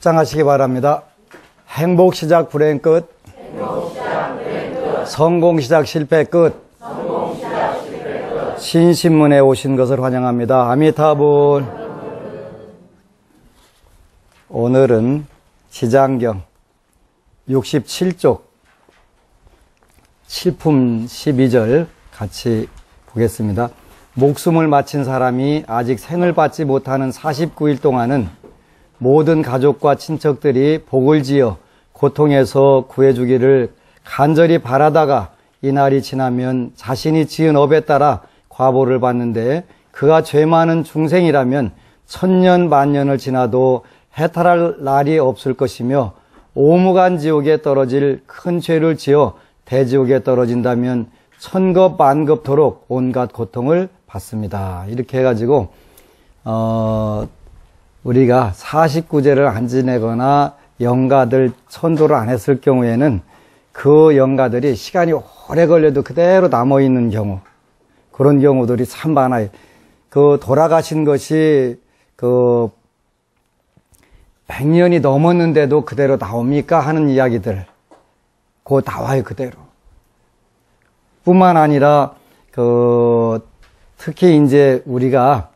합장하시기 바랍니다. 행복 시작 불행 끝. 성공 시작 실패 끝. 신신문에 오신 것을 환영합니다. 아미타불. 오늘은 지장경 67쪽 7품 12절 같이 보겠습니다. 목숨을 마친 사람이 아직 생을 받지 못하는 49일 동안은 모든 가족과 친척들이 복을 지어 고통에서 구해주기를 간절히 바라다가 이날이 지나면 자신이 지은 업에 따라 과보를 받는데, 그가 죄 많은 중생이라면 천년 만년을 지나도 해탈할 날이 없을 것이며, 오무간 지옥에 떨어질 큰 죄를 지어 대지옥에 떨어진다면 천급 만급토록 온갖 고통을 받습니다. 이렇게 해가지고 우리가 49제를 안 지내거나 영가들 천도를 안 했을 경우에는 그 영가들이 시간이 오래 걸려도 그대로 남아있는 경우, 그런 경우들이 참 많아요. 그 돌아가신 것이 100년이 넘었는데도 그대로 나옵니까? 하는 이야기들, 그거 나와요, 그대로. 뿐만 아니라, 특히 이제 우리가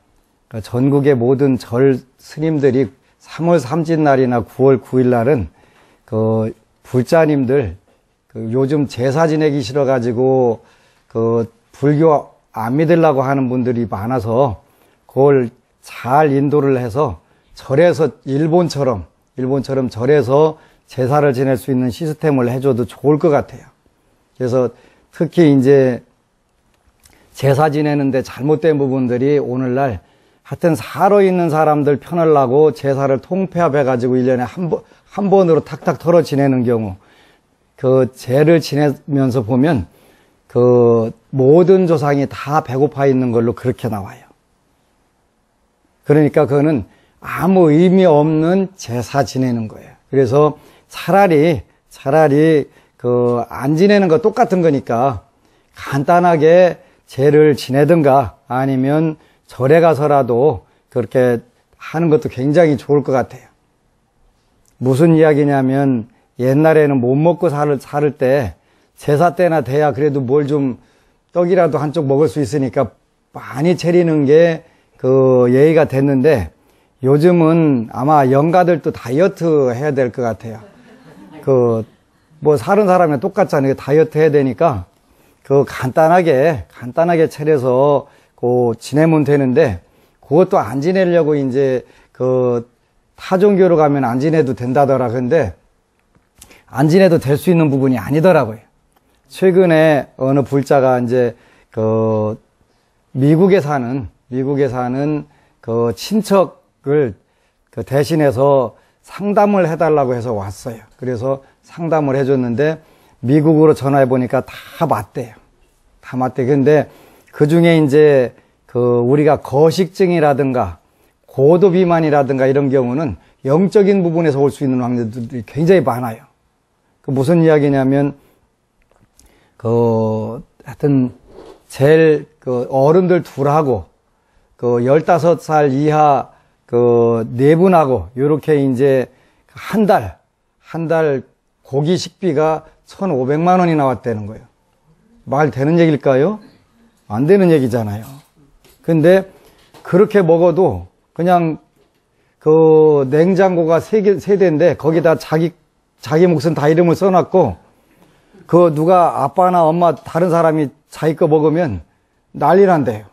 전국의 모든 절 스님들이 3월 3진날이나 9월 9일날은 불자님들, 요즘 제사 지내기 싫어가지고 불교 안 믿으려고 하는 분들이 많아서 그걸 잘 인도를 해서 절에서 일본처럼 절에서 제사를 지낼 수 있는 시스템을 해줘도 좋을 것 같아요. 그래서 특히 이제 제사 지내는데 잘못된 부분들이 오늘날 하여튼 살아있는 사람들 편하려고 제사를 통폐합해가지고 1년에 한 번으로 탁탁 털어 지내는 경우, 그 제를 지내면서 보면 모든 조상이 다 배고파 있는 걸로 그렇게 나와요. 그러니까 그거는 아무 의미 없는 제사 지내는 거예요. 그래서 차라리 안 지내는 거 똑같은 거니까 간단하게 제를 지내든가 아니면 절에 가서라도 그렇게 하는 것도 굉장히 좋을 것 같아요. 무슨 이야기냐면, 옛날에는 못 먹고 살 때 제사 때나 돼야 그래도 뭘 좀 떡이라도 한쪽 먹을 수 있으니까 많이 차리는 게 예의가 됐는데, 요즘은 아마 영가들도 다이어트 해야 될 것 같아요. 사는 사람이 똑같잖아요. 다이어트 해야 되니까 간단하게 차려서 지내면 되는데, 그것도 안 지내려고 이제 타종교로 가면 안 지내도 된다더라. 근데 안 지내도 될 수 있는 부분이 아니더라고요. 최근에 어느 불자가 이제 미국에 사는 친척을 대신해서 상담을 해달라고 해서 왔어요. 그래서 상담을 해줬는데 미국으로 전화해 보니까 다 맞대요. 다 맞대. 근데 그 중에 이제 우리가 거식증이라든가 고도비만이라든가 이런 경우는 영적인 부분에서 올 수 있는 확률들이 굉장히 많아요. 무슨 이야기냐면, 하여튼 제일 어른들 둘하고 15살 이하 네 분하고 요렇게 이제 한 달 고기 식비가 1,500만 원이 나왔다는 거예요. 말 되는 얘기일까요? 안 되는 얘기잖아요. 근데 그렇게 먹어도 그냥 냉장고가 세 대인데 거기다 자기 몫은 다 이름을 써놨고, 누가 아빠나 엄마 다른 사람이 자기 거 먹으면 난리 난대요.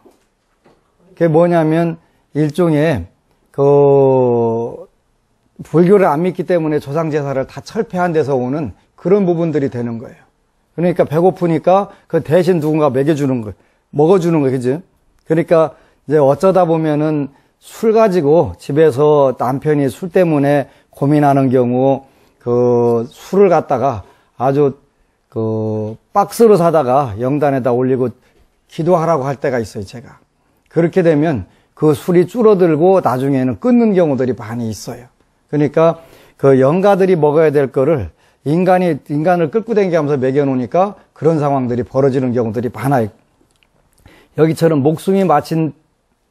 그게 뭐냐면 일종의 불교를 안 믿기 때문에 조상제사를 다 철폐한 데서 오는 그런 부분들이 되는 거예요. 그러니까 배고프니까 대신 누군가 먹여주는 거예요. 먹어주는 거예요. 그죠? 그러니까 이제 어쩌다 보면은 술 가지고 집에서 남편이 술 때문에 고민하는 경우 술을 갖다가 아주 박스로 사다가 영단에다 올리고 기도하라고 할 때가 있어요, 제가. 그렇게 되면 그 술이 줄어들고 나중에는 끊는 경우들이 많이 있어요. 그러니까 영가들이 먹어야 될 거를 인간을 끌고 다니면서 먹여놓으니까 그런 상황들이 벌어지는 경우들이 많아요. 여기처럼 목숨이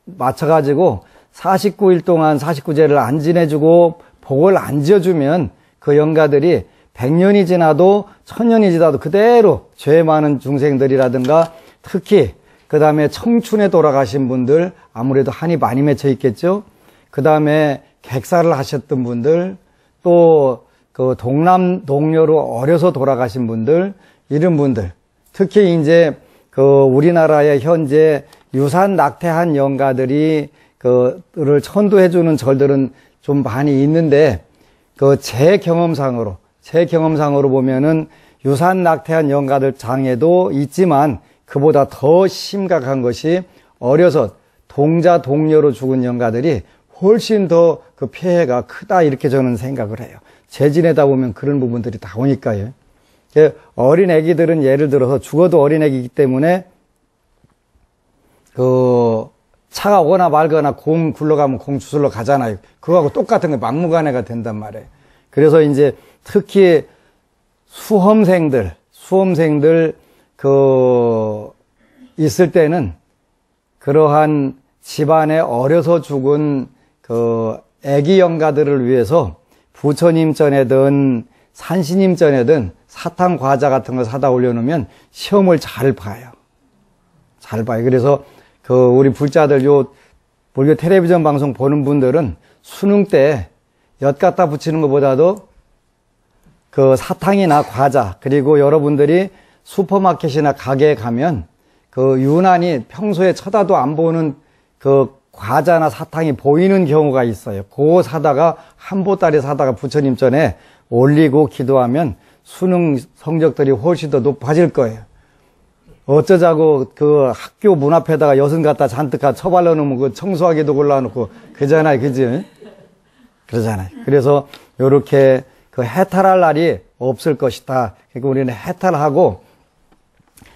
맞춰가지고 49일 동안 49제를 안 지내주고 복을 안 지어주면 그 영가들이 100년이 지나도 1000년이 지나도 그대로 죄 많은 중생들이라든가 특히 그 다음에 청춘에 돌아가신 분들 아무래도 한이 많이 맺혀 있겠죠. 그 다음에 객사를 하셨던 분들 또 그 동료로 어려서 돌아가신 분들 이런 분들 특히 이제 그 우리나라의 현재 유산 낙태한 영가들이 그를 천도해주는 절들은 좀 많이 있는데 그 제 경험상으로 보면은 유산 낙태한 영가들 장애도 있지만 그보다 더 심각한 것이 어려서 동료로 죽은 영가들이 훨씬 더 그 피해가 크다 이렇게 저는 생각을 해요. 재지내다 보면 그런 부분들이 다 오니까요. 어린 애기들은 예를 들어서 죽어도 어린 애기이기 때문에 그 차가 오거나 말거나 공 굴러가면 공 주술러 가잖아요. 그거하고 똑같은 게 막무가내가 된단 말이에요. 그래서 이제 특히 수험생들 있을 때는 그러한 집안에 어려서 죽은 그 애기 영가들을 위해서 부처님 전에든 산신님 전에든 사탕 과자 같은 거 사다 올려놓으면 시험을 잘 봐요. 그래서 그 우리 불자들 불교 텔레비전 방송 보는 분들은 수능 때 엿 갖다 붙이는 것보다도 그 사탕이나 과자 그리고 여러분들이 슈퍼마켓이나 가게에 가면 그 유난히 평소에 쳐다도 안 보는 그 과자나 사탕이 보이는 경우가 있어요. 그거 사다가 한 보따리 사다가 부처님 전에 올리고 기도하면 수능 성적들이 훨씬 더 높아질 거예요. 어쩌자고 그 학교 문 앞에다가 엿은 갖다 잔뜩 처발라 놓으면 그 청소하기도 골라놓고 그러잖아요. 그지? 그러잖아요. 그래서 요렇게 그 해탈할 날이 없을 것이다. 그러니까 우리는 해탈하고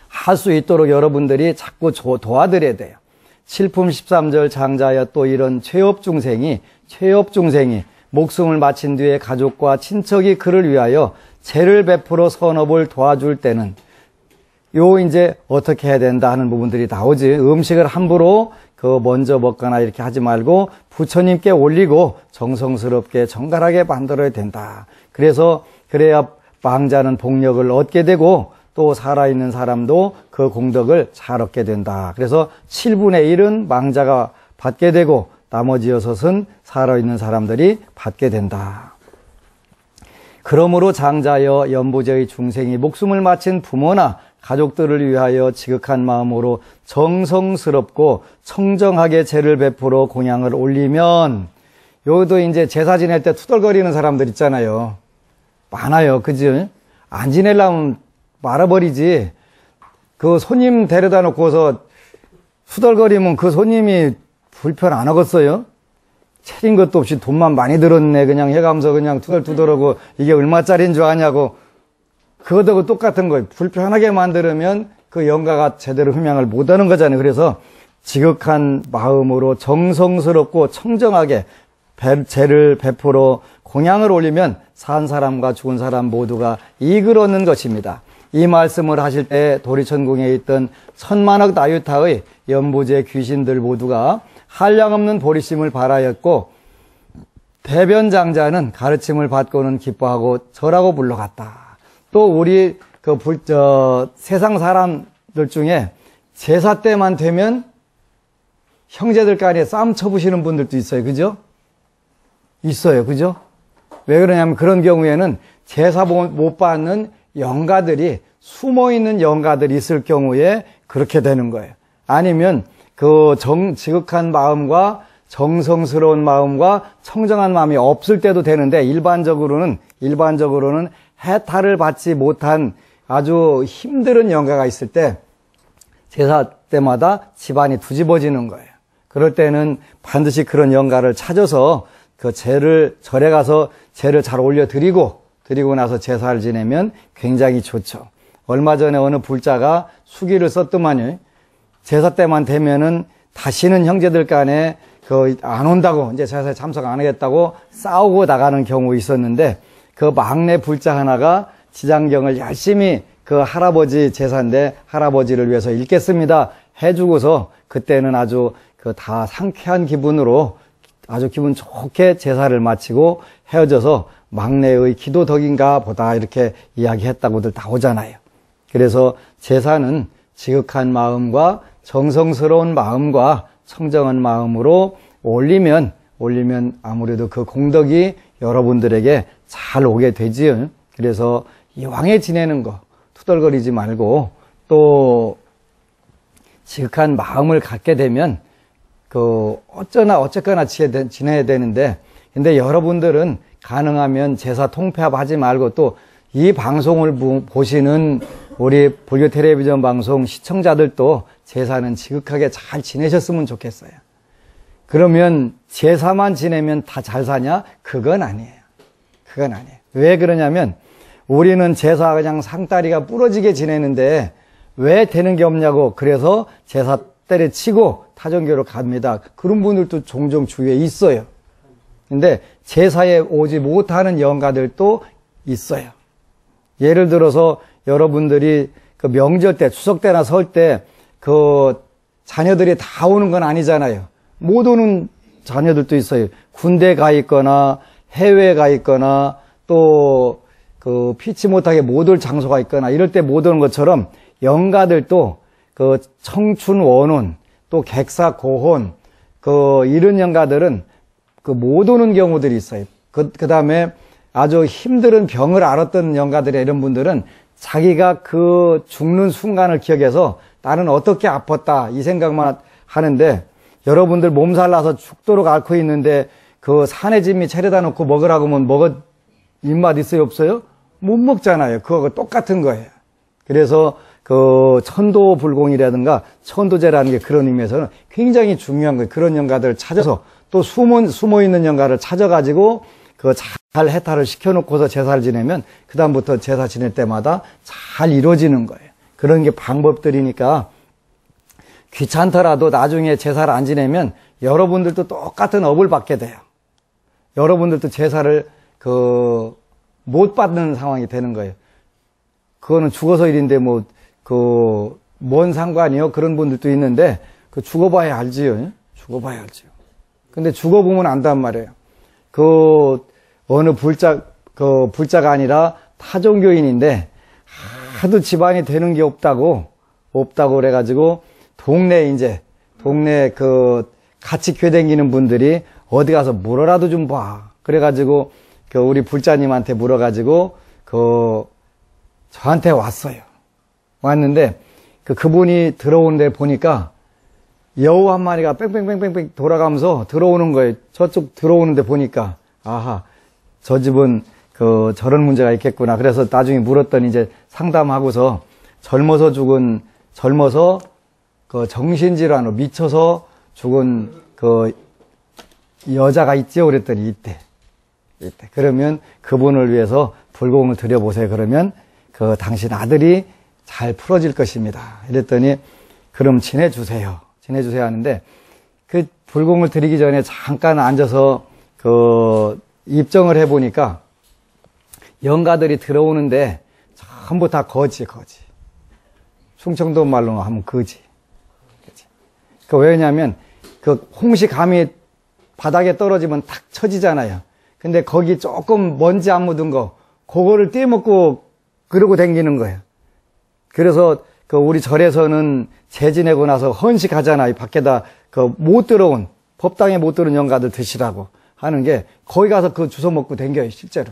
할 수 있도록 여러분들이 자꾸 도와드려야 돼요. 7품 13절 장자여 또 이런 죄업 중생이 목숨을 마친 뒤에 가족과 친척이 그를 위하여 죄를 베풀어 선업을 도와줄 때는 이제 어떻게 해야 된다 하는 부분들이 나오지. 음식을 함부로 먼저 먹거나 이렇게 하지 말고 부처님께 올리고 정성스럽게 정갈하게 만들어야 된다. 그래야 망자는 복력을 얻게 되고 또 살아있는 사람도 그 공덕을 잘 얻게 된다. 그래서 7분의 1은 망자가 받게 되고 나머지 6은 살아있는 사람들이 받게 된다. 그러므로 장자여 연부제의 중생이 목숨을 마친 부모나 가족들을 위하여 지극한 마음으로 정성스럽고 청정하게 제를 베풀어 공양을 올리면 여기도 이제 제사 지낼 때 투덜거리는 사람들 있잖아요. 많아요. 그지? 안 지내려면 말아버리지. 그 손님 데려다 놓고서 투덜거리면 그 손님이 불편 안 하겠어요? 차린 것도 없이 돈만 많이 들었네. 그냥 해가면서 그냥 투덜투덜하고 이게 얼마짜리인 줄 아냐고. 그것하고 똑같은 거예요. 불편하게 만들면 그 영가가 제대로 흠양을 못하는 거잖아요. 그래서 지극한 마음으로 정성스럽고 청정하게 제를 베풀어 공양을 올리면 산 사람과 죽은 사람 모두가 이익을 얻는 것입니다. 이 말씀을 하실 때 도리천궁에 있던 천만억 나유타의 연부제 귀신들 모두가 한량없는 보리심을 발하였고 대변장자는 가르침을 받고는 기뻐하고 절하고 물러갔다. 또 우리 세상 사람들 중에 제사 때만 되면 형제들 간에 싸움 쳐부시는 분들도 있어요. 그죠? 있어요. 그죠? 왜 그러냐면 그런 경우에는 제사 못 받는 영가들이 숨어있는 영가들이 있을 경우에 그렇게 되는 거예요. 아니면 지극한 마음과 정성스러운 마음과 청정한 마음이 없을 때도 되는데 일반적으로는 해탈을 받지 못한 아주 힘든 영가가 있을 때 제사 때마다 집안이 뒤집어지는 거예요. 그럴 때는 반드시 그런 영가를 찾아서 그 절에 가서 제를 잘 올려드리고 나서 제사를 지내면 굉장히 좋죠. 얼마 전에 어느 불자가 수기를 썼더만요. 제사 때만 되면은 다시는 형제들 간에 안 온다고 이제 제사에 참석 안 하겠다고 싸우고 나가는 경우 있었는데 그 막내 불자 하나가 지장경을 열심히 그 할아버지 제사인데 할아버지를 위해서 읽겠습니다 해주고서 그때는 아주 다 상쾌한 기분으로 아주 기분 좋게 제사를 마치고 헤어져서 막내의 기도덕인가 보다 이렇게 이야기했다고들 나오잖아요. 그래서 제사는 지극한 마음과 정성스러운 마음과 청정한 마음으로 올리면 아무래도 그 공덕이 여러분들에게 잘 오게 되지요. 그래서 이왕에 지내는 거 투덜거리지 말고 또 지극한 마음을 갖게 되면 어쨌거나 지내야 되는데, 근데 여러분들은 가능하면 제사 통폐합하지 말고 또 이 방송을 보시는 우리 불교 텔레비전 방송 시청자들도 제사는 지극하게 잘 지내셨으면 좋겠어요. 그러면 제사만 지내면 다 잘 사냐? 그건 아니에요. 그건 아니에요. 왜 그러냐면 우리는 제사 그냥 상다리가 부러지게 지내는데 왜 되는 게 없냐고. 그래서 제사 때려치고 타종교로 갑니다. 그런 분들도 종종 주위에 있어요. 근데 제사에 오지 못하는 영가들도 있어요. 예를 들어서 여러분들이 그 명절 때, 추석 때나 설 때 그 자녀들이 다 오는 건 아니잖아요. 못 오는 자녀들도 있어요. 군대 가 있거나 해외에 가 있거나 또 그 피치 못하게 못 올 장소가 있거나 이럴 때 못 오는 것처럼 영가들도 그 청춘 원혼 또 객사 고혼 이런 영가들은 그 못 오는 경우들이 있어요. 그 다음에 아주 힘든 병을 앓았던 영가들의 이런 분들은 자기가 그 죽는 순간을 기억해서 나는 어떻게 아팠다 이 생각만 하는데, 여러분들 몸살 나서 죽도록 앓고 있는데 그 산의 진미 차려다 놓고 먹으라고 하면 먹을 입맛 있어요 없어요? 못 먹잖아요. 그거 똑같은 거예요. 그래서 그 천도불공이라든가 천도제라는 게 그런 의미에서는 굉장히 중요한 거예요. 그런 영가들을 찾아서 또 숨어 있는 영가를 찾아가지고 그 잘 해탈을 시켜놓고서 제사를 지내면 그다음부터 제사 지낼 때마다 잘 이루어지는 거예요. 그런 게 방법들이니까 귀찮더라도 나중에 제사를 안 지내면 여러분들도 똑같은 업을 받게 돼요. 여러분들도 제사를 못 받는 상황이 되는 거예요. 그거는 죽어서 일인데 뭔 상관이요? 그런 분들도 있는데 죽어봐야 알지요. 죽어봐야 알지요. 근데 죽어보면 안단 말이에요. 어느 불자가 아니라 타종교인인데 하도 집안이 되는 게 없다고 그래가지고 동네 같이 교회 다니는 분들이 어디 가서 물어라도 좀 봐. 그래가지고 우리 불자님한테 물어가지고 저한테 왔어요. 왔는데 그분이 들어오는 데 보니까 여우 한 마리가 뺑뺑뺑뺑뺑 돌아가면서 들어오는 거예요. 저쪽 들어오는데 보니까 아하, 저 집은 저런 문제가 있겠구나. 그래서 나중에 물었더니 이제 상담하고서 젊어서 정신질환으로 미쳐서 죽은 여자가 있지요. 그랬더니 이때. 그러면 그분을 위해서 불공을 드려보세요. 그러면 당신 아들이 잘 풀어질 것입니다. 이랬더니 그럼 지내주세요 하는데 불공을 드리기 전에 잠깐 앉아서 입정을 해보니까 영가들이 들어오는데 전부 다 거지. 충청도 말로 하면 거지. 왜냐하면 홍시 감이 바닥에 떨어지면 탁 쳐지잖아요. 근데 거기 조금 먼지 안 묻은 그거를 떼먹고 그러고 다니는 거예요. 그래서 우리 절에서는 제 지내고 나서 헌식하잖아요. 밖에다 법당에 못 들어온 영가들 드시라고 하는 게 거기 가서 주워 먹고 댕겨요. 실제로.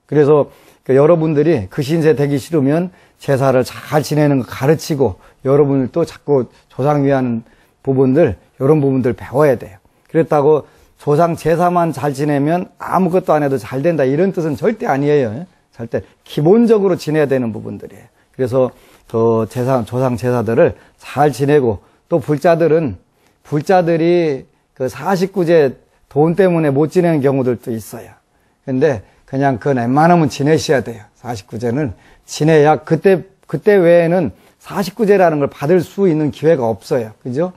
그래서 여러분들이 그 신세 되기 싫으면 제사를 잘 지내는 거 가르치고 여러분들도 자꾸 조상 위하는 부분들, 이런 부분들 배워야 돼요. 그렇다고 조상 제사만 잘 지내면 아무것도 안 해도 잘 된다 이런 뜻은 절대 아니에요. 절대 기본적으로 지내야 되는 부분들이에요. 그래서 조상 제사들을 잘 지내고 또 불자들이 49제 돈 때문에 못 지내는 경우들도 있어요. 근데 그냥 그건 웬만하면 지내셔야 돼요. 49제는 지내야 그때 외에는 49제라는 걸 받을 수 있는 기회가 없어요. 그죠?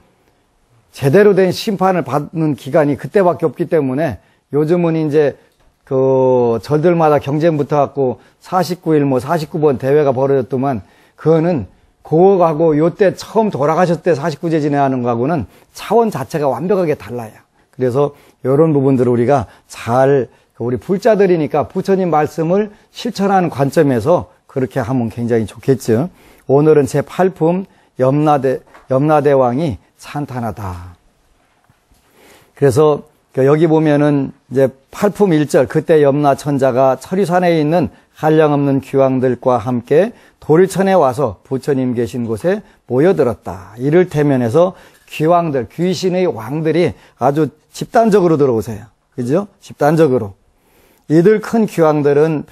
제대로 된 심판을 받는 기간이 그때밖에 없기 때문에 요즘은 이제 절들마다 경쟁 붙어갖고 49일 49번 대회가 벌어졌더만 그거는 그거하고 요때 처음 돌아가셨을 때 49제 지내하는 거하고는 차원 자체가 완벽하게 달라요. 그래서 이런 부분들을 우리가 잘, 우리 불자들이니까 부처님 말씀을 실천하는 관점에서 그렇게 하면 굉장히 좋겠죠. 오늘은 제8품 염라대왕이 찬탄하다. 그래서 여기 보면은 이제 8품 1절, 그때 염라천자가 천리산에 있는 한량없는 귀왕들과 함께 도리천에 와서 부처님 계신 곳에 모여들었다. 이를테면에서 귀왕들, 귀신의 왕들이 아주 집단적으로 들어오세요. 그죠? 집단적으로. 이들 큰 귀왕들은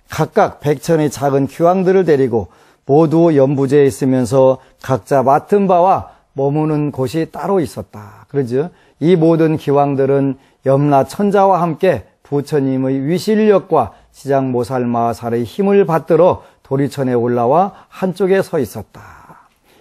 각각 100천의 작은 귀왕들을 데리고 모두 연부제에 있으면서 각자 맡은 바와 머무는 곳이 따로 있었다. 그러죠? 이 모든 기왕들은 염라천자와 함께 부처님의 위실력과 지장모살마살의 힘을 받들어 도리천에 올라와 한쪽에 서 있었다.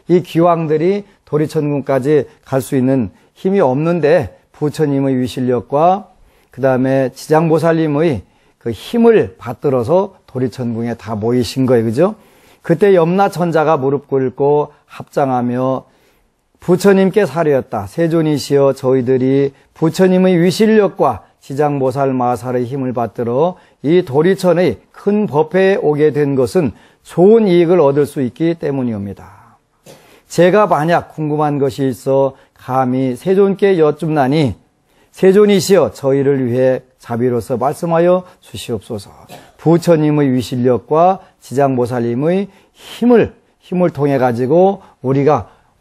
이 기왕들이 도리천궁까지 갈 수 있는 힘이 없는데 부처님의 위실력과 그 다음에 지장보살님의 그 힘을 받들어서 도리천궁에 다 모이신 거예요. 그죠? 그때 염라천자가 무릎 꿇고 합장하며 부처님께 사려였다. 세존이시여 저희들이 부처님의 위실력과 지장보살 마살의 힘을 받들어 이 도리천의 큰 법회에 오게 된 것은 좋은 이익을 얻을 수 있기 때문이옵니다. 제가 만약 궁금한 것이 있어 감히 세존께 여쭙나니 세존이시여 저희를 위해 자비로서 말씀하여 주시옵소서. 부처님의 위실력과 지장보살님의 힘을 통해 가지고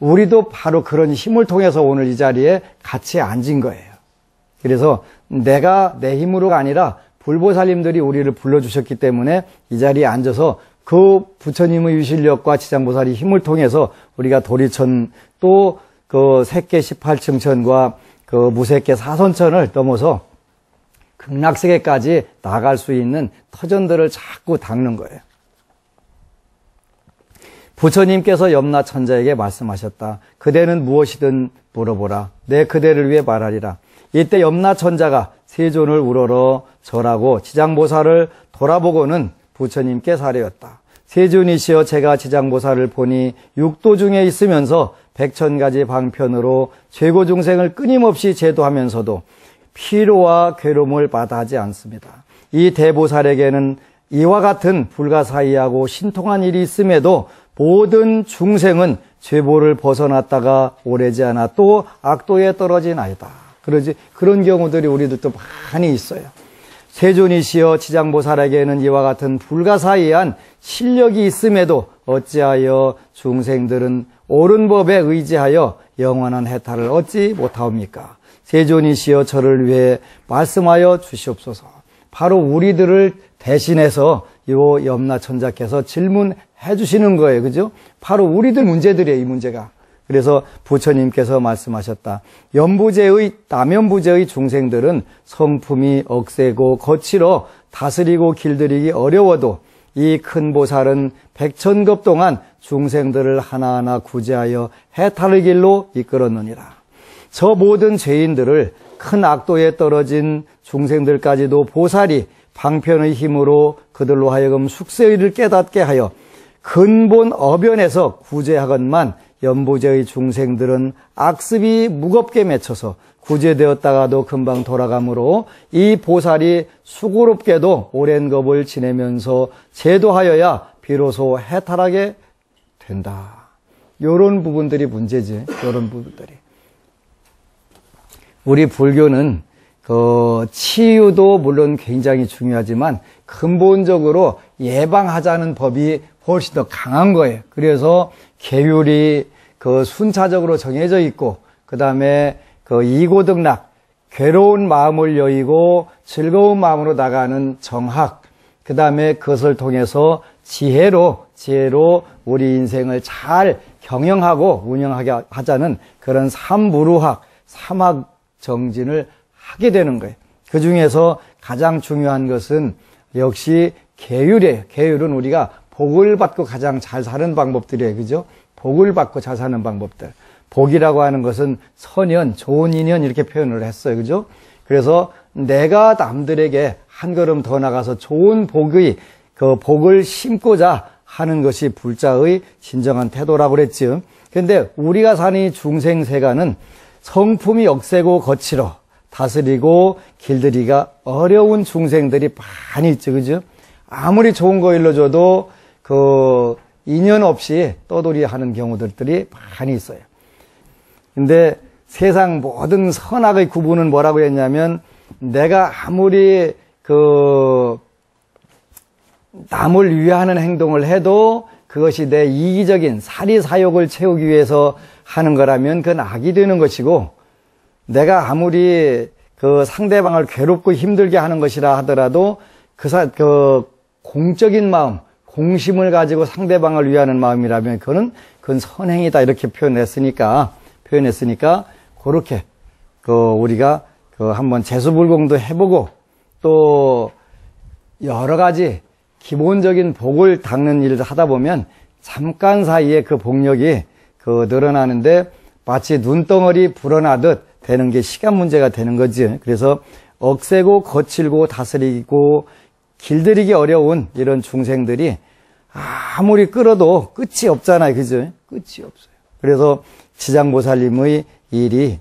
우리도 바로 그런 힘을 통해서 오늘 이 자리에 같이 앉은 거예요. 그래서 내가 내 힘으로가 아니라 불보살님들이 우리를 불러주셨기 때문에 이 자리에 앉아서 그 부처님의 위실력과 지장보살의 힘을 통해서 우리가 도리천 또 그 색계 18층천과 그 무색계 사선천을 넘어서 극락세계까지 나갈 수 있는 터전들을 자꾸 닦는 거예요. 부처님께서 염라천자에게 말씀하셨다. 그대는 무엇이든 물어보라. 내 그대를 위해 말하리라. 이때 염라천자가 세존을 우러러 절하고 지장보살을 돌아보고는 부처님께 사려였다. 세존이시여 제가 지장보살을 보니 육도 중에 있으면서 100,000가지 방편으로 죄고 중생을 끊임없이 제도하면서도 피로와 괴로움을 마다하지 않습니다. 이 대보살에게는 이와 같은 불가사의하고 신통한 일이 있음에도 모든 중생은 죄보를 벗어났다가 오래지 않아 또 악도에 떨어지나이다. 그런 경우들이 우리들도 많이 있어요. 세존이시여 지장보살에게는 이와 같은 불가사의한 실력이 있음에도 어찌하여 중생들은 옳은 법에 의지하여 영원한 해탈을 얻지 못하옵니까? 세존이시여 저를 위해 말씀하여 주시옵소서. 바로 우리들을 대신해서 이 염라천자께서 질문해 주시는 거예요. 그죠? 바로 우리들 문제들이에요, 이 문제가. 그래서 부처님께서 말씀하셨다. 남연부제의 중생들은 성품이 억세고 거칠어 다스리고 길들이기 어려워도 이 큰 보살은 100,000겁 동안 중생들을 하나하나 구제하여 해탈의 길로 이끌었느니라. 저 모든 죄인들을 큰 악도에 떨어진 중생들까지도 보살이 방편의 힘으로 그들로 하여금 숙세의를 깨닫게 하여 근본 어변에서 구제하건만 연부제의 중생들은 악습이 무겁게 맺혀서 구제되었다가도 금방 돌아가므로 이 보살이 수고롭게도 오랜 겁을 지내면서 제도하여야 비로소 해탈하게 된다. 이런 부분들이 문제지. 이런 부분들이. 우리 불교는 치유도 물론 굉장히 중요하지만 근본적으로 예방하자는 법이 훨씬 더 강한 거예요. 그래서 계율이 순차적으로 정해져 있고, 그 다음에 이고득락, 괴로운 마음을 여의고 즐거운 마음으로 나가는 정학, 그 다음에 그것을 통해서 지혜로 우리 인생을 잘 경영하고 운영하게 하자는 그런 삼무루학, 삼학 정진을 하게 되는 거예요. 그 중에서 가장 중요한 것은 역시 계율이에요. 계율은 우리가 복을 받고 가장 잘 사는 방법들이에요. 그죠? 복을 받고 잘 사는 방법들. 복이라고 하는 것은 선연, 좋은 인연 이렇게 표현을 했어요. 그죠? 그래서 내가 남들에게 한 걸음 더 나가서 좋은 복을 심고자 하는 것이 불자의 진정한 태도라고 그랬죠. 그런데 우리가 사는 이 중생세간은 성품이 억세고 거칠어 다스리고 길들이기가 어려운 중생들이 많이 있죠. 그죠? 아무리 좋은 거 일러줘도 그 인연 없이 떠돌이 하는 경우들이 많이 있어요. 근데 세상 모든 선악의 구분은 뭐라고 했냐면, 내가 아무리 그 남을 위하는 행동을 해도 그것이 내 이기적인 사리사욕을 채우기 위해서 하는 거라면 그건 악이 되는 것이고, 내가 아무리 그 상대방을 괴롭고 힘들게 하는 것이라 하더라도 그 공적인 마음, 공심을 가지고 상대방을 위하는 마음이라면 그건 선행이다, 이렇게 표현했으니까 그렇게 우리가 한번 재수불공도 해보고, 또 여러 가지 기본적인 복을 닦는 일을 하다 보면 잠깐 사이에 그 복력이 늘어나는데, 마치 눈덩어리 불어나듯 되는 게 시간 문제가 되는 거지. 그래서 억세고 거칠고 다스리고 길들이기 어려운 이런 중생들이 아무리 끌어도 끝이 없잖아요. 그죠? 끝이 없어요. 그래서 지장보살님의 일이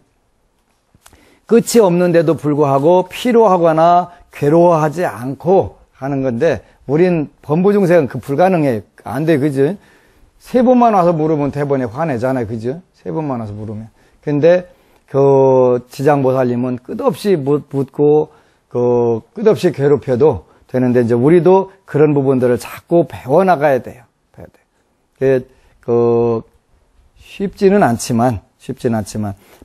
끝이 없는데도 불구하고 피로하거나 괴로워하지 않고 하는 건데, 우린 범부중생은 불가능해. 안 돼. 그죠? 3번만 와서 물으면 대번에 화내잖아요. 그죠? 3번만 와서 물으면. 근데 지장보살님은 끝없이 묻고 끝없이 괴롭혀도 되는데, 이제 우리도 그런 부분들을 자꾸 배워나가야 돼요. 쉽지는 않지만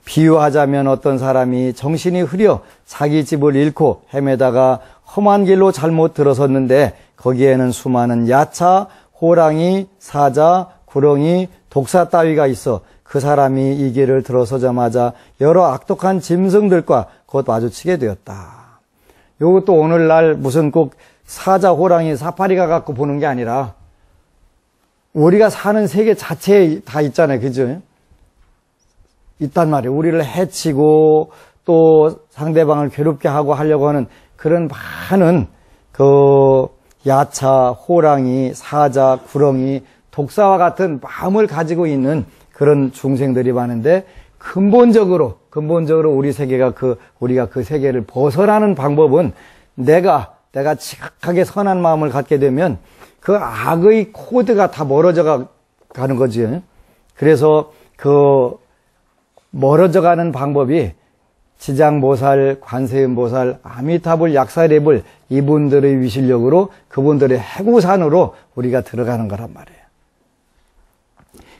비유하자면 어떤 사람이 정신이 흐려 자기 집을 잃고 헤매다가 험한 길로 잘못 들어섰는데, 거기에는 수많은 야차, 호랑이, 사자, 구렁이, 독사 따위가 있어 그 사람이 이 길을 들어서자마자 여러 악독한 짐승들과 곧 마주치게 되었다. 요것도 오늘날 무슨 꼭 사자, 호랑이, 사파리가 갖고 보는 게 아니라 우리가 사는 세계 자체에 다 있잖아요. 그죠? 있단 말이에요. 우리를 해치고 또 상대방을 괴롭게 하고 하려고 하는 그런 많은 야차, 호랑이, 사자, 구렁이, 독사와 같은 마음을 가지고 있는 그런 중생들이 많은데, 근본적으로 우리 세계가 우리가 그 세계를 벗어나는 방법은 내가 지각하게 선한 마음을 갖게 되면 그 악의 코드가 다 멀어져 가는 거지. 그래서 멀어져 가는 방법이 지장보살, 관세음보살, 아미타불, 약사랩을 이분들의 위실력으로, 그분들의 해구산으로 우리가 들어가는 거란 말이에요.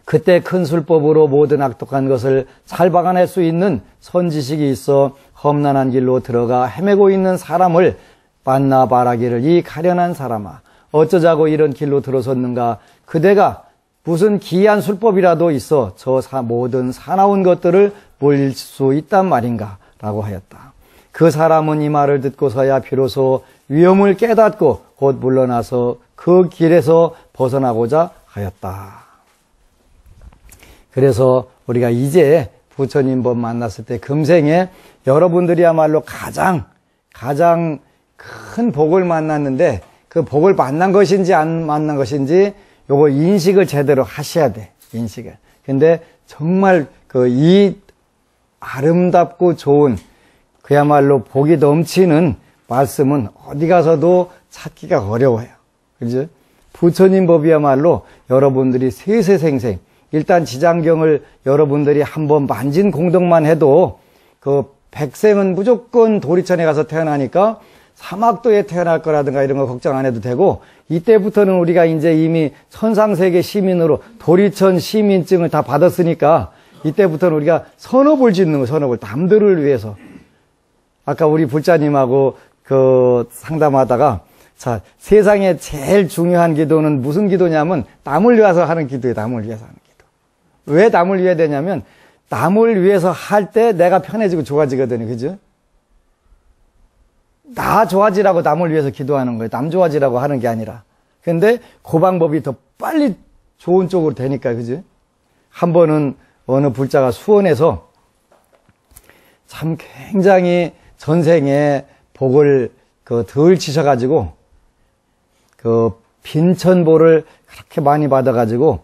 그때 큰 술법으로 모든 악독한 것을 잘 박아낼 수 있는 선지식이 있어 험난한 길로 들어가 헤매고 있는 사람을 만나 바라기를, 이 가련한 사람아, 어쩌자고 이런 길로 들어섰는가? 그대가 무슨 기이한 술법이라도 있어 저 모든 사나운 것들을 물릴 수 있단 말인가? 라고 하였다. 그 사람은 이 말을 듣고서야 비로소 위험을 깨닫고 곧 물러나서 그 길에서 벗어나고자 하였다. 그래서 우리가 이제 부처님 법 만났을 때 금생에 여러분들이야말로 가장 큰 복을 만났는데, 그 복을 만난 것인지 안 만난 것인지 요거 인식을 제대로 하셔야 돼. 인식을. 근데 정말 이 아름답고 좋은, 그야말로 복이 넘치는 말씀은 어디 가서도 찾기가 어려워요. 그죠? 부처님 법이야말로 여러분들이 세세생생, 일단 지장경을 여러분들이 한번 만진 공덕만 해도 백생은 무조건 도리천에 가서 태어나니까 사막도에 태어날 거라든가 이런 거 걱정 안 해도 되고, 이때부터는 우리가 이제 이미 천상세계 시민으로 도리천 시민증을 다 받았으니까 이때부터는 우리가 선업을 짓는 거, 선업을 남들을 위해서. 아까 우리 불자님하고 상담하다가, 자, 세상에 제일 중요한 기도는 무슨 기도냐면 남을 위해서 하는 기도예요. 남을 위해서 하는 기도. 왜 남을 위해 되냐면, 남을 위해서 할 때 내가 편해지고 좋아지거든요. 그죠? 나 좋아지라고 남을 위해서 기도하는 거예요. 남 좋아지라고 하는 게 아니라. 근데 그 방법이 더 빨리 좋은 쪽으로 되니까. 그죠? 한 번은 어느 불자가 수원에서 참 굉장히 전생에 복을 덜 치셔가지고 빈천보를 그렇게 많이 받아가지고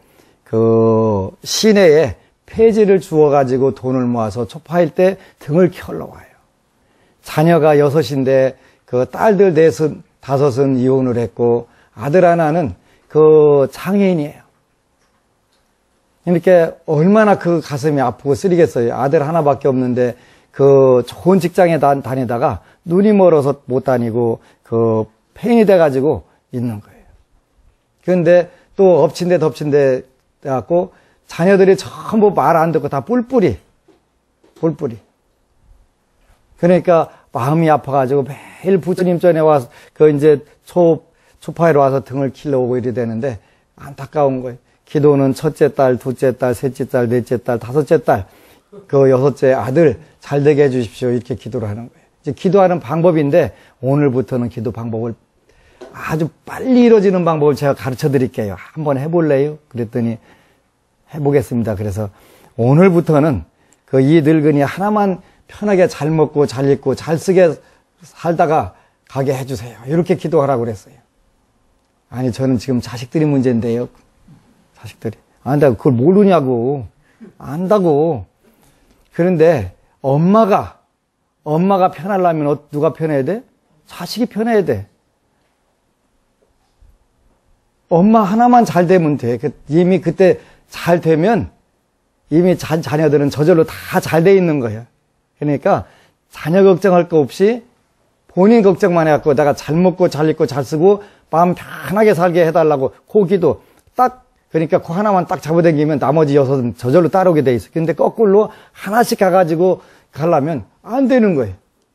시내에 폐지를 주워가지고 돈을 모아서 초파일 때 등을 켜러 와요. 자녀가 6인데 그 딸들 5은 이혼을 했고 아들 하나는 그 장애인이에요. 이렇게 얼마나 그 가슴이 아프고 쓰리겠어요. 아들 하나밖에 없는데 그 좋은 직장에 다니다가 눈이 멀어서 못 다니고 그 폐인이 돼가지고 있는 거예요. 그런데 또 엎친 데 덮친 데 돼갖고 자녀들이 전부 말 안 듣고 다 뿔뿔이. 그러니까 마음이 아파가지고 매일 부처님 전에 와서 그 이제 초파회로 와서 등을 길러오고 이래 되는데 안타까운 거예요. 기도는 첫째 딸, 둘째 딸, 셋째 딸, 넷째 딸, 다섯째 딸, 그 여섯째 아들 잘 되게 해주십시오. 이렇게 기도를 하는 거예요. 이제 기도하는 방법인데 오늘부터는 기도 방법을 아주 빨리 이루어지는 방법을 제가 가르쳐 드릴게요. 한번 해볼래요? 그랬더니 해보겠습니다. 그래서 오늘부터는 그 이 늙은이 하나만 편하게 잘 먹고 잘 입고 잘 쓰게 살다가 가게 해주세요. 이렇게 기도하라고 그랬어요. 아니 저는 지금 자식들이 문제인데요. 자식들이 안다고 그걸 모르냐고. 안다고. 그런데 엄마가 편하려면 누가 편해야 돼? 자식이 편해야 돼. 엄마 하나만 잘 되면 돼. 이미 그때 잘 되면 이미 자녀들은 저절로 다 잘 돼 있는 거예요. 그러니까 자녀 걱정할 거 없이 본인 걱정만 해갖고 내가 잘 먹고 잘 입고 잘 쓰고 마음 편하게 살게 해달라고 그 기도 딱 그러니까 그 하나만 딱 잡아당기면 나머지 6은 저절로 따라오게 돼 있어. 근데 거꾸로 하나씩 가가지고 가려면 안 되는 거예요.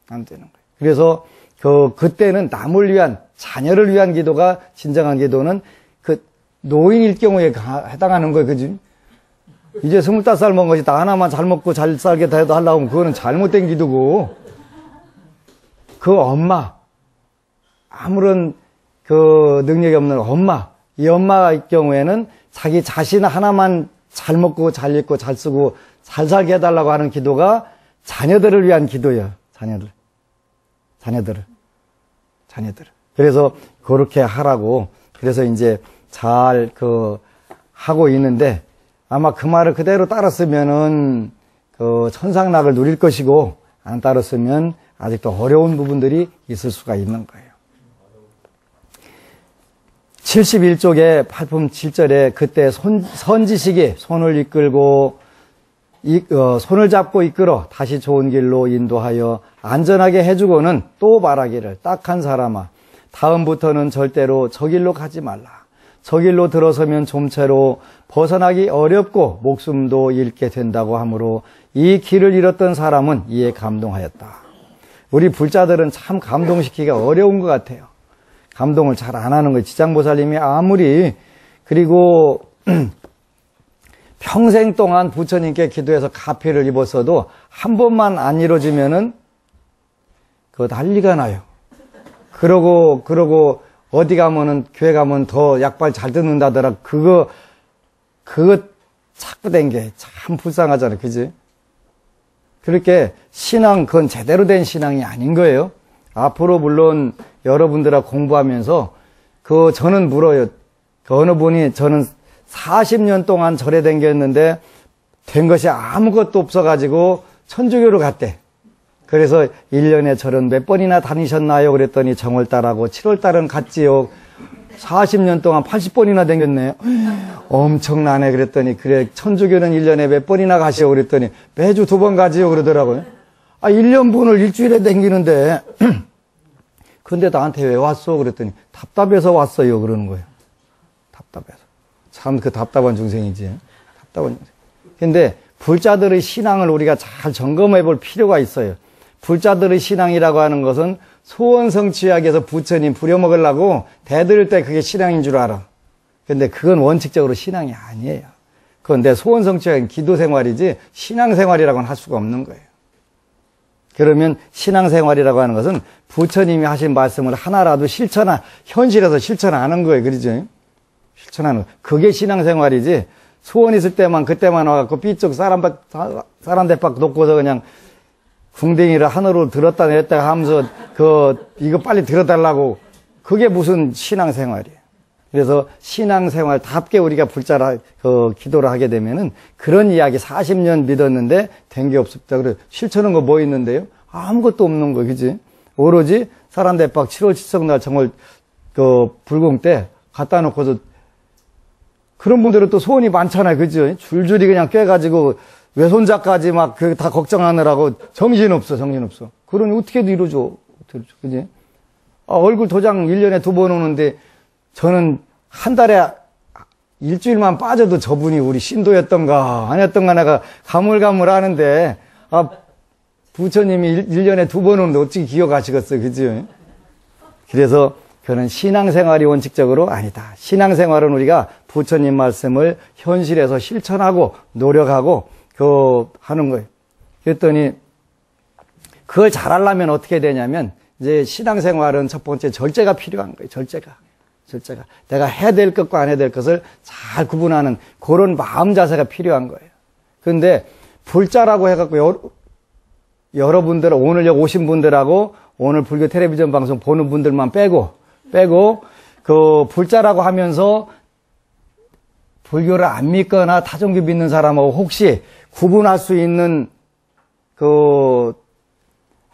안 되는 거예요. 그래서 그때는 남을 위한 자녀를 위한 기도가 진정한 기도는 그 노인일 경우에 해당하는 거예요. 그지? 이제 25살 먹은 것이 다 하나만 잘 먹고 잘 살게 해도 하려고 하면 그거는 잘못된 기도고 그 엄마 아무런 그 능력이 없는 엄마 이 엄마의 경우에는 자기 자신 하나만 잘 먹고 잘 입고 잘 쓰고 잘 살게 해달라고 하는 기도가 자녀들을 위한 기도예요. 자녀들을. 그래서 그렇게 하라고. 그래서 이제 잘 하고 있는데 아마 그 말을 그대로 따랐으면은 그 천상락을 누릴 것이고 안 따랐으면 아직도 어려운 부분들이 있을 수가 있는 거예요. 71쪽에 8품 7절에 그때 선지식이 손을 이끌고 손을 잡고 이끌어 다시 좋은 길로 인도하여 안전하게 해주고는 또 말하기를 딱한 사람아 다음부터는 절대로 저 길로 가지 말라. 저 길로 들어서면 좀채로 벗어나기 어렵고 목숨도 잃게 된다고 하므로 이 길을 잃었던 사람은 이에 감동하였다. 우리 불자들은 참 감동시키기가 어려운 것 같아요. 감동을 잘 안 하는 거예요. 지장보살님이 아무리 그리고 평생 동안 부처님께 기도해서 가피를 입었어도 한 번만 안 이루어지면은 그거 난리가 나요. 그러고 어디 가면은 교회 가면 더 약발 잘 듣는다더라. 그거 자꾸 된 게 참 불쌍하잖아요. 그지? 그렇게 신앙 그건 제대로 된 신앙이 아닌 거예요. 앞으로 물론 여러분들하고 공부하면서 저는 물어요. 어느 분이 저는 40년 동안 절에 댕겼는데 된 것이 아무것도 없어가지고 천주교로 갔대. 그래서 1년에 절은 몇 번이나 다니셨나요? 그랬더니 정월달하고 7월달은 갔지요. 40년 동안 80번이나 댕겼네. 엄청나네. 그랬더니 그래 천주교는 1년에 몇 번이나 가시오? 그랬더니 매주 2번 가지요. 그러더라고요. 1년분을 일주일에 댕기는데 근데 나한테 왜 왔어? 그랬더니 답답해서 왔어요. 그러는 거예요. 답답해서. 참 그 답답한 중생이지. 답답한 중생. 근데 불자들의 신앙을 우리가 잘 점검해 볼 필요가 있어요. 불자들의 신앙이라고 하는 것은 소원 성취하기 위해서 부처님 부려먹으려고 대들 때 그게 신앙인 줄 알아. 근데 그건 원칙적으로 신앙이 아니에요. 그건 내 소원 성취하기 기도 생활이지 신앙 생활이라고는 할 수가 없는 거예요. 그러면 신앙 생활이라고 하는 것은 부처님이 하신 말씀을 하나라도 현실에서 실천하는 거예요. 그러죠? 실천하는 거. 그게 신앙 생활이지 소원 있을 때만 그때만 와갖고 삐쩍 사람 대박 놓고서 그냥 궁뎅이를 하늘로 들었다 내렸다 하면서 이거 빨리 들어달라고 그게 무슨 신앙생활이에요. 그래서 신앙생활답게 우리가 불자라 기도를 하게 되면은 그런 이야기 40년 믿었는데 된 게 없었다. 그래 실천한 거 뭐 있는데요? 아무것도 없는 거, 그지? 오로지 사람대박 7월 칠성날 정월 불공 때 갖다 놓고서 그런 분들은 또 소원이 많잖아요, 그죠? 줄줄이 그냥 꿰가지고 외손자까지 막 다 걱정하느라고 정신없어. 그러니 어떻게도 이루어져, 그지? 얼굴 도장 1년에 2번 오는데 저는 한 달에 일주일만 빠져도 저분이 우리 신도였던가 아니었던가 내가 가물가물하는데 부처님이 1년에 2번 오는데 어떻게 기억하시겠어요, 그죠? 그래서 그는 신앙생활이 원칙적으로 아니다. 신앙생활은 우리가 부처님 말씀을 현실에서 실천하고 노력하고 하는 거예요. 그랬더니 그걸 잘하려면 어떻게 되냐면 이제 신앙생활은 첫 번째 절제가 필요한 거예요. 절제가. 내가 해야 될 것과 안 해야 될 것을 잘 구분하는 그런 마음 자세가 필요한 거예요. 그런데 불자라고 해갖고 여러분들 오늘 여기 오신 분들하고 오늘 불교 텔레비전 방송 보는 분들만 빼고 그 불자라고 하면서 불교를 안 믿거나 타종교 믿는 사람하고 혹시 구분할 수 있는 그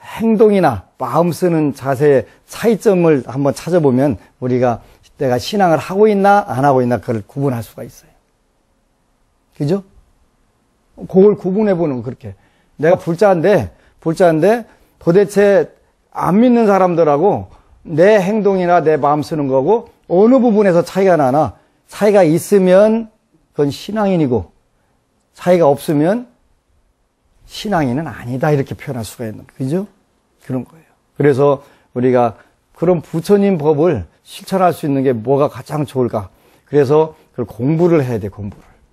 행동이나 마음 쓰는 자세의 차이점을 한번 찾아보면 우리가 내가 신앙을 하고 있나 안 하고 있나 그걸 구분할 수가 있어요. 그죠? 그걸 구분해보는 거 그렇게. 내가 불자인데 도대체 안 믿는 사람들하고 내 행동이나 내 마음 쓰는 거고 어느 부분에서 차이가 나나 차이가 있으면 그건 신앙인이고 차이가 없으면 신앙인은 아니다 이렇게 표현할 수가 있는 거예요. 그죠? 그런 거예요. 그래서 우리가 그런 부처님 법을 실천할 수 있는 게 뭐가 가장 좋을까? 그래서 그걸 공부를 해야 돼,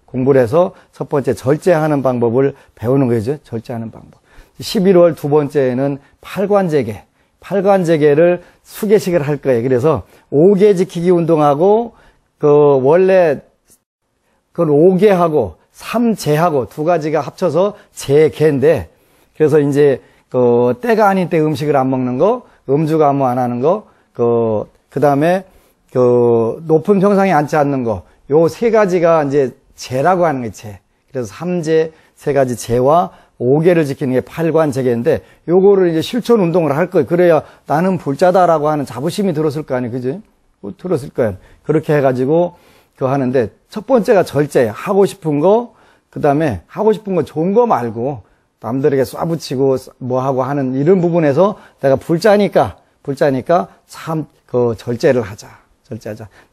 공부를 해서 첫 번째 절제하는 방법을 배우는 거죠. 절제하는 방법. 11월 두 번째에는 팔관제계를 수계식을 할 거예요. 그래서 5개 지키기 운동하고 원래 그걸 5개하고 3제하고 두 가지가 합쳐서 제계인데 그래서 이제 때가 아닌 때 음식을 안 먹는 거, 음주가무 안 하는 거, 그 다음에 높은 평상에 앉지 않는 거, 요 세 가지가 이제 제라고 하는 게 제. 그래서 3제, 세 가지 제와 5개를 지키는 게 팔관제계인데 요거를 이제 실천 운동을 할 거예요. 그래야 나는 불자다라고 하는 자부심이 들었을 거 아니에요. 그지? 들었을 거예요. 그렇게 해가지고 그거 하는데 첫 번째가 절제예요. 하고 싶은 거, 그 다음에 하고 싶은 거 좋은 거 말고 남들에게 쏴붙이고 뭐하고 하는 이런 부분에서 내가 불자니까 참 절제를 하자.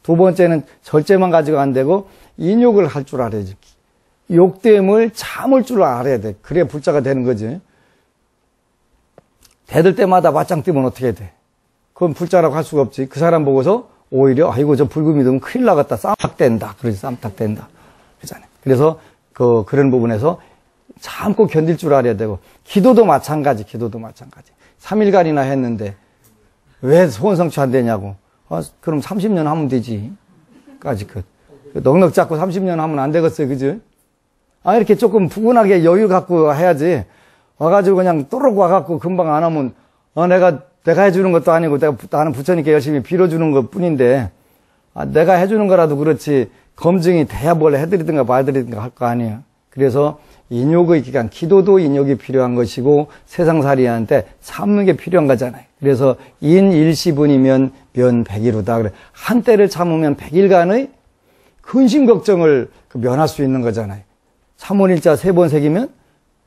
두 번째는 절제만 가지고 안 되고 인욕을 할 줄 알아야지. 욕됨을 참을 줄 알아야 돼. 그래야 불자가 되는 거지. 대들 때마다 맞짱 뜨면 어떻게 돼? 그건 불자라고 할 수가 없지. 그 사람 보고서 오히려 아이고 저 불금 믿으면 큰일 나겠다. 쌈탁된다. 그러지 쌈탁된다. 그러잖아요. 그래서 그런 부분에서 참고 견딜 줄 알아야 되고 기도도 마찬가지. 3일간이나 했는데 왜 소원 성취 안 되냐고. 그럼 30년 하면 되지. 까지 넉넉 잡고 30년 하면 안 되겠어요. 그죠? 이렇게 조금 푸근하게 여유 갖고 해야지. 와가지고 그냥 또록 와갖고 금방 안 하면, 내가 해주는 것도 아니고, 나는 부처님께 열심히 빌어주는 것 뿐인데, 내가 해주는 거라도 그렇지, 검증이 돼야 뭘 해드리든가 말드리든가 할 거 아니에요. 그래서 인욕의 기간, 기도도 인욕이 필요한 것이고, 세상살이한테 참는 게 필요한 거잖아요. 그래서 인일시분이면 면 100일후다. 그래. 한때를 참으면 100일간의 근심 걱정을 면할 수 있는 거잖아요. 참원일자 3번 새기면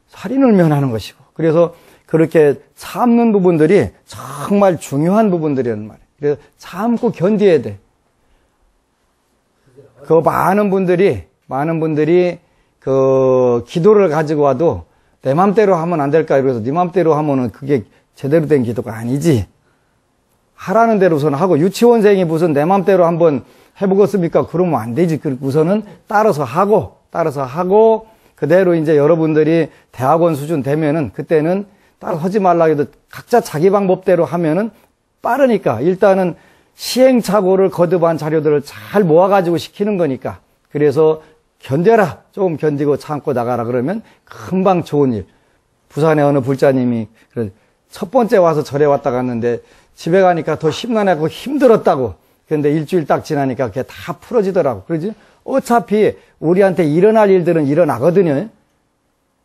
살인을 면하는 것이고. 그래서 그렇게 참는 부분들이 정말 중요한 부분들이란 말이에요. 그래서 참고 견뎌야 돼. 많은 분들이 기도를 가지고 와도 내 맘대로 하면 안 될까? 그래서 네 맘대로 하면은 그게 제대로 된 기도가 아니지. 하라는 대로 우선 하고, 유치원생이 무슨 내 맘대로 한번 해보겠습니까? 그러면 안 되지. 우선은 따라서 하고, 그대로 이제 여러분들이 대학원 수준 되면은, 그때는 따로 하지 말라 해도 각자 자기 방법대로 하면은 빠르니까, 일단은 시행착오를 거듭한 자료들을 잘 모아가지고 시키는 거니까. 그래서 견뎌라. 조금 견디고 참고 나가라. 그러면 금방 좋은 일. 부산에 어느 불자님이 첫 번째 와서 절에 왔다 갔는데 집에 가니까 더 심란하고 힘들었다고. 그런데 일주일 딱 지나니까 그게 다 풀어지더라고. 그러지? 어차피 우리한테 일어날 일들은 일어나거든요.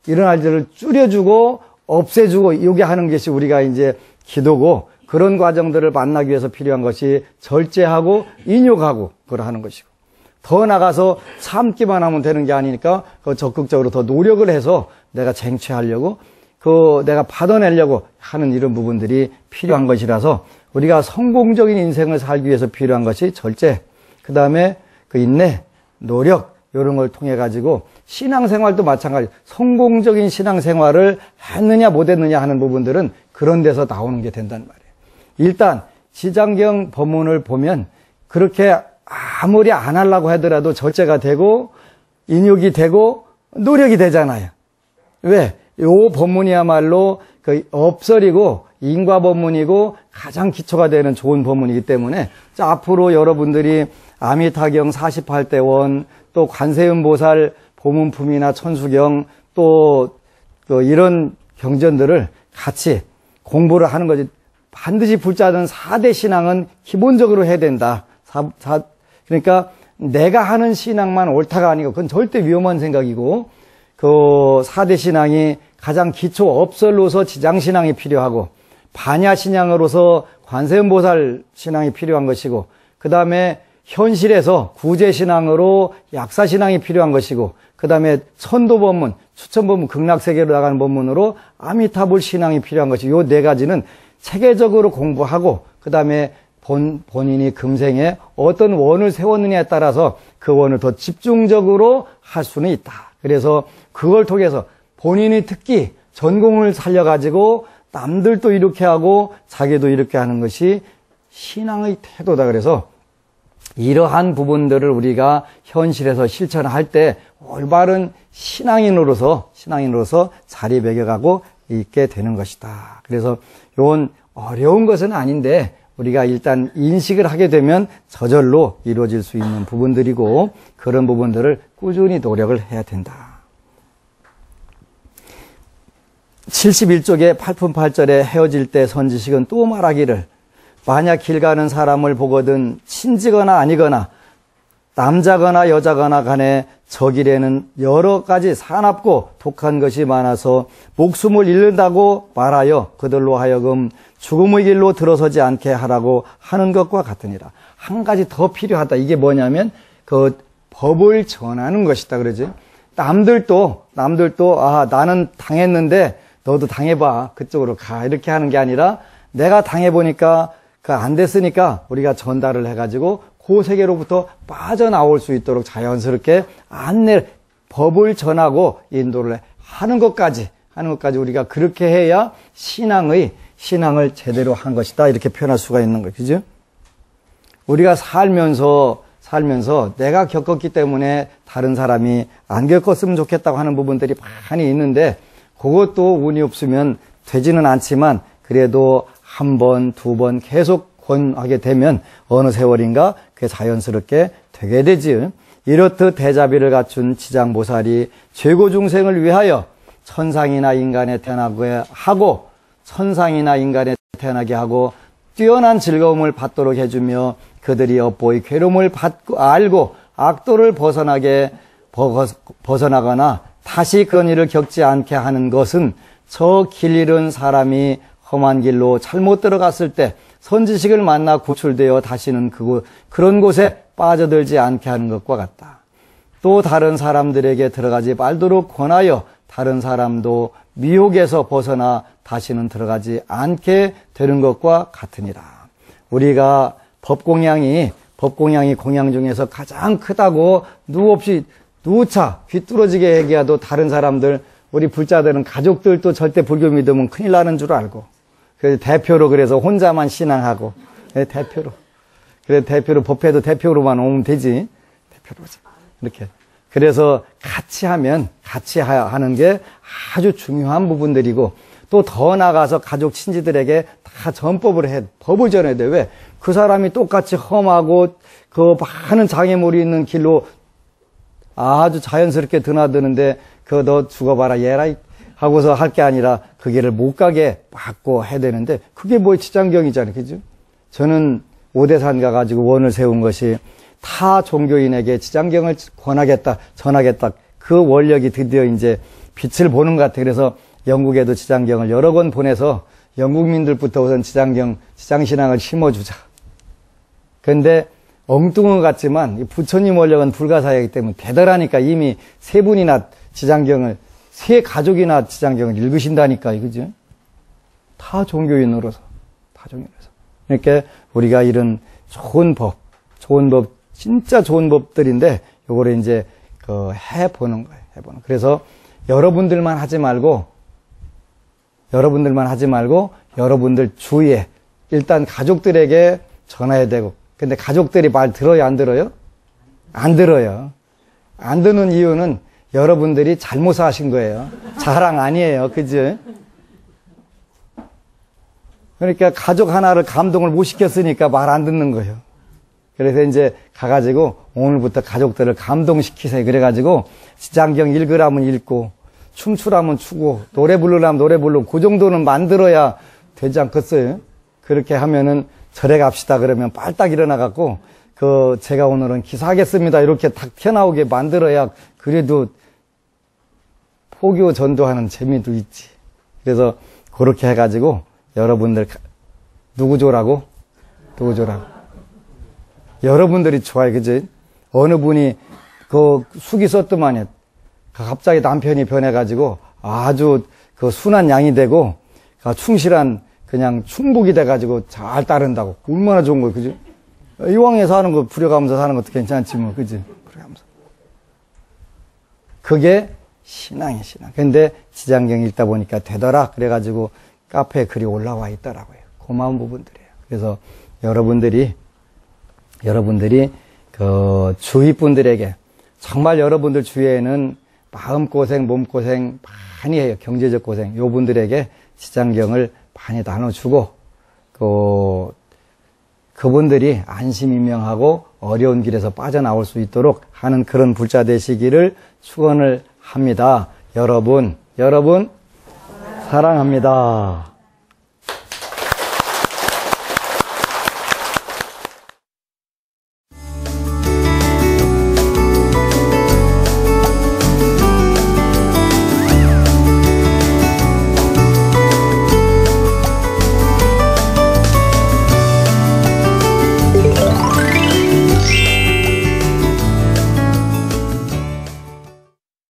일어날 일들을 줄여주고 없애주고 요게 하는 것이 우리가 이제 기도고, 그런 과정들을 만나기 위해서 필요한 것이 절제하고 인욕하고 그걸 하는 것이고, 더 나가서 참기만 하면 되는 게 아니니까 적극적으로 더 노력을 해서 내가 쟁취하려고, 내가 받아내려고 하는 이런 부분들이 필요한 것이라서, 우리가 성공적인 인생을 살기 위해서 필요한 것이 절제, 그 다음에 인내, 노력, 이런 걸 통해 가지고 신앙생활도 마찬가지, 성공적인 신앙생활을 했느냐 못했느냐 하는 부분들은 그런 데서 나오는 게 된단 말이에요. 일단 지장경 법문을 보면 그렇게 아무리 안 하려고 하더라도 절제가 되고 인욕이 되고 노력이 되잖아요. 왜? 요 법문이야말로 업설이고 인과 법문이고 가장 기초가 되는 좋은 법문이기 때문에, 자, 앞으로 여러분들이 아미타경 48대 원, 또 관세음보살 보문품이나 천수경, 또 이런 경전들을 같이 공부를 하는 거지. 반드시 붙잡는 4대 신앙은 기본적으로 해야 된다. 그러니까 내가 하는 신앙만 옳다가 아니고, 그건 절대 위험한 생각이고, 4대 신앙이 가장 기초 업설로서 지장신앙이 필요하고, 반야신앙으로서 관세음보살 신앙이 필요한 것이고, 그 다음에 현실에서 구제신앙으로 약사신앙이 필요한 것이고, 그 다음에 천도법문, 추천법문, 극락세계로 나가는 법문으로 아미타불 신앙이 필요한 것이, 요 네 가지는 체계적으로 공부하고, 그 다음에 본인이 금생에 어떤 원을 세웠느냐에 따라서 그 원을 더 집중적으로 할 수는 있다. 그래서 그걸 통해서 본인이 특히 전공을 살려가지고 남들도 이렇게 하고 자기도 이렇게 하는 것이 신앙의 태도다. 그래서 이러한 부분들을 우리가 현실에서 실천할 때 올바른 신앙인으로서 자리 매겨가고 있게 되는 것이다. 그래서 이건 어려운 것은 아닌데 우리가 일단 인식을 하게 되면 저절로 이루어질 수 있는 부분들이고, 그런 부분들을 꾸준히 노력을 해야 된다. 71쪽의 8품 8절에 헤어질 때 선지식은 또 말하기를, 만약 길 가는 사람을 보거든 친지거나 아니거나 남자거나 여자거나 간에 저 길에는 여러 가지 사납고 독한 것이 많아서 목숨을 잃는다고 말하여 그들로 하여금 죽음의 길로 들어서지 않게 하라고 하는 것과 같으니라. 한 가지 더 필요하다. 이게 뭐냐면 법을 전하는 것이다. 그러지? 남들도 나는 당했는데 너도 당해봐. 그쪽으로 가. 이렇게 하는 게 아니라, 내가 당해보니까 안 됐으니까 우리가 전달을 해가지고 그 세계로부터 빠져나올 수 있도록 자연스럽게 법을 전하고 인도를 하는 것까지 우리가 그렇게 해야 신앙을 제대로 한 것이다. 이렇게 표현할 수가 있는 거죠. 그죠? 우리가 살면서 내가 겪었기 때문에 다른 사람이 안 겪었으면 좋겠다고 하는 부분들이 많이 있는데, 그것도 운이 없으면 되지는 않지만, 그래도 한 번, 두 번 계속 권하게 되면 어느 세월인가 그게 자연스럽게 되게 되지. 이렇듯 대자비를 갖춘 지장보살이 죄고 중생을 위하여 천상이나 인간에 태어나게 하고 뛰어난 즐거움을 받도록 해주며, 그들이 업보의 괴로움을 알고 악도를 벗어나거나 다시 그런 일을 겪지 않게 하는 것은, 저 길 잃은 사람이 험한 길로 잘못 들어갔을 때 선지식을 만나 구출되어 다시는 그런 곳에 빠져들지 않게 하는 것과 같다. 또 다른 사람들에게 들어가지 말도록 권하여 다른 사람도 미혹에서 벗어나 다시는 들어가지 않게 되는 것과 같으니라. 우리가 법공양이 공양 중에서 가장 크다고 누차 귀뚫어지게 얘기해도, 다른 사람들, 우리 불자들은 가족들도 절대 불교 믿으면 큰일 나는 줄 알고, 대표로 그래서 혼자만 신앙하고, 대표로 법회도 대표로만 오면 되지. 대표로 이렇게. 그래서 같이 하는 게 아주 중요한 부분들이고, 또 더 나가서 가족 친지들에게 다 법을 전해야 돼. 왜? 그 사람이 똑같이 험하고 많은 장애물이 있는 길로 아주 자연스럽게 드나드는데 너 죽어봐라 얘라 하고서 할 게 아니라 그 길을 못 가게 막고 해야 되는데, 그게 지장경이잖아요. 그죠? 저는 오대산 가가지고 원을 세운 것이 타 종교인에게 지장경을 전하겠다. 그 원력이 드디어 이제 빛을 보는 것 같아요. 그래서 영국에도 지장경을 여러 권 보내서 영국민들부터 우선 지장신앙을 심어주자. 그런데 엉뚱한 것 같지만 부처님 원력은 불가사의이기 때문에 대단하니까 이미 세 분이나 지장경을, 세 가족이나 지장경을 읽으신다니까, 이거죠? 다 종교인으로서. 그러니까 우리가 이런 좋은 법, 진짜 좋은 법들인데, 요거를 이제, 해보는 거예요. 그래서 여러분들만 하지 말고, 여러분들 주위에, 일단 가족들에게 전해야 되고, 근데 가족들이 말 들어요, 안 들어요? 안 들어요. 안 듣는 이유는 여러분들이 잘못 사신 거예요. 자랑 아니에요. 그죠? 그러니까 가족 하나를 감동을 못 시켰으니까 말 안 듣는 거예요. 그래서 이제 가가지고 오늘부터 가족들을 감동시키세요. 그래가지고 지장경 읽으라면 읽고, 춤추라면 추고, 노래 부르라면 노래 부르고, 그 정도는 만들어야 되지 않겠어요? 그렇게 하면은 절에 갑시다 그러면 빨딱 일어나갖고, 제가 오늘은 기사하겠습니다. 이렇게 딱 튀어나오게 만들어야 그래도 포교 전도하는 재미도 있지. 그래서 그렇게 해가지고 여러분들, 누구 조라고? 여러분들이 좋아요. 그지? 어느 분이 숙이 썼더만요. 갑자기 남편이 변해가지고 아주 순한 양이 되고 충실한 그냥 충복이 돼가지고 잘 따른다고. 얼마나 좋은 거예요. 그지? 이왕에 사는 거 부려가면서 사는 것도 괜찮지 뭐. 그지? 부려가면서. 그게 신앙이에요, 신앙. 근데 지장경 읽다 보니까 되더라. 그래가지고 카페에 글이 올라와 있더라고요. 고마운 부분들이에요. 그래서 여러분들이 주위 분들에게, 정말 여러분들 주위에는 마음고생, 몸고생 많이 해요. 경제적 고생. 요 분들에게 지장경을 많이 나눠주고, 그분들이 안심인명하고 어려운 길에서 빠져나올 수 있도록 하는 그런 불자 되시기를 축원을 합니다. 여러분, 사랑합니다.